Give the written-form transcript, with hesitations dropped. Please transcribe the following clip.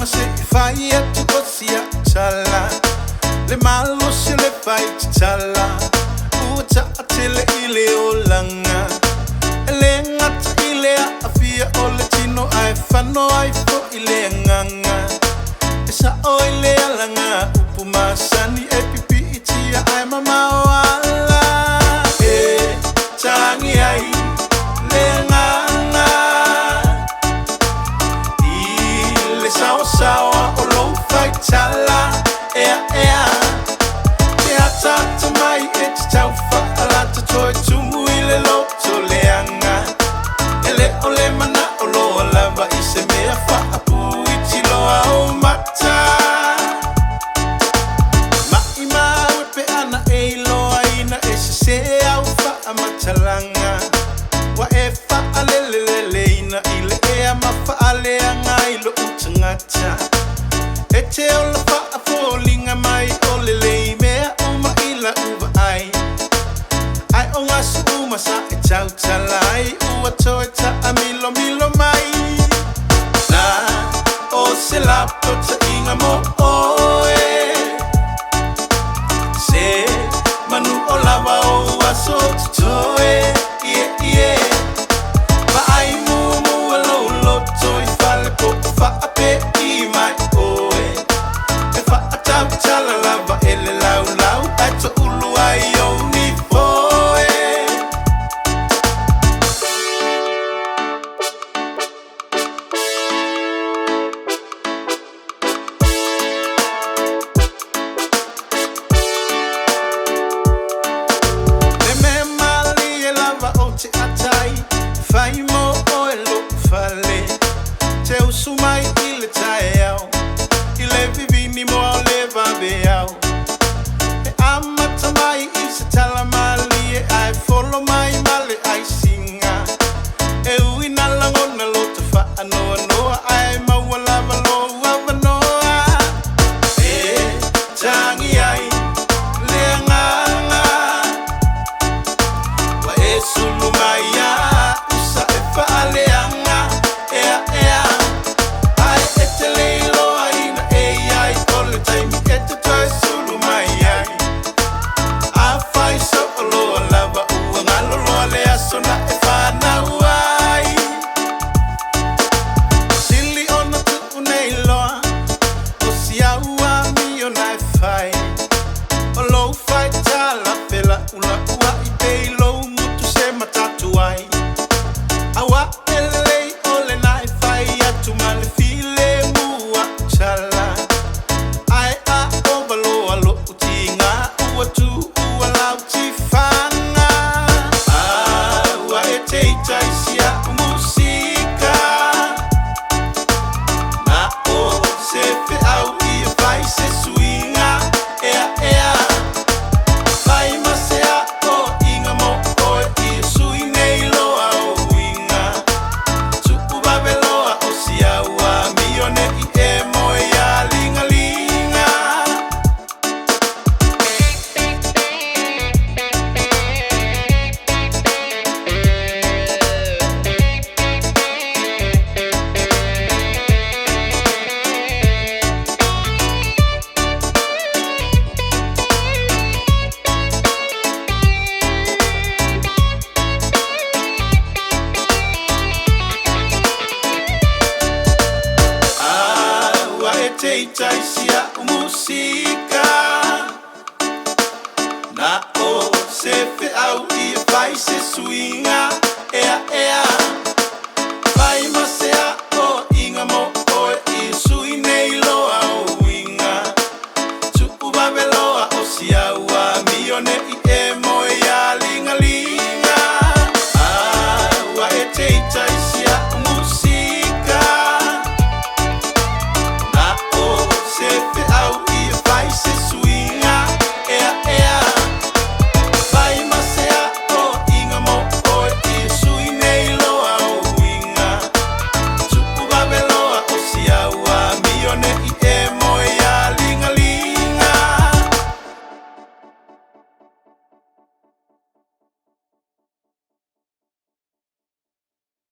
se fai a tu cosia chala le malo se le fai chala uta atele ile olanga ele ngata ile afia ole tino ai fano ai fo ile nganga esa o ile alanga upuma sani e pipi itia ai mama wala tangi ai le nganga ile sawa o lo fai chala ea te atata mai e te tau whaalata toi tumu ile lo to leanga ele ole mana o lo lava i se mea whaapu i tilo au mata mai mau pe ana e loa ina e se au whaamatalanga wa e whaalelelele ina ile e ama whaaleanga i lo utangata e te ola whaafolinga mai o lelei mea uma ila uva ai ai o ngasu uma sa e tau talai ua toe ta a milo milo mai na o se lapo ta inga mo oe se manu o lava o aso tutoe pa ai mumu alo loto i fale po whaape i mai oe e whaatau tala lava ele lau lau ai to ulu ai o ni foe le me mali e lava o te atai fai mo o e lo fale te usu mai i le tae au i le vivini mo au le vabe au e amata mai i se tala mali e ai folo mai male ai singa e uina langona lo te wha anoa noa ai maua lava lo ava noa e tangi ai le nganga wa e sulu mai a usa e whaaleanga ea ai e te leilo aina e ai ole taimi e te toi sulu mai ai a fai so o loa lava ua ngalo loa le aso na e whanau ai sili ona tu nei loa o si aua mi o nai fai o lou fai tala pela ula ua i peilo mutu se matatu ai awa elei ole nai fai atu male file mua chala ai a ovaloa lo utinga ua tu ua lau ti fanga ua e te itaisia musika na o se fe au i e fai se suinga ea fai masea o inga mo oe i e sui nei loa o winga tupu babeloa o si aua mione i e moe a linga linga ua e te itaisia musika na o se fe au i e fai se suinga ea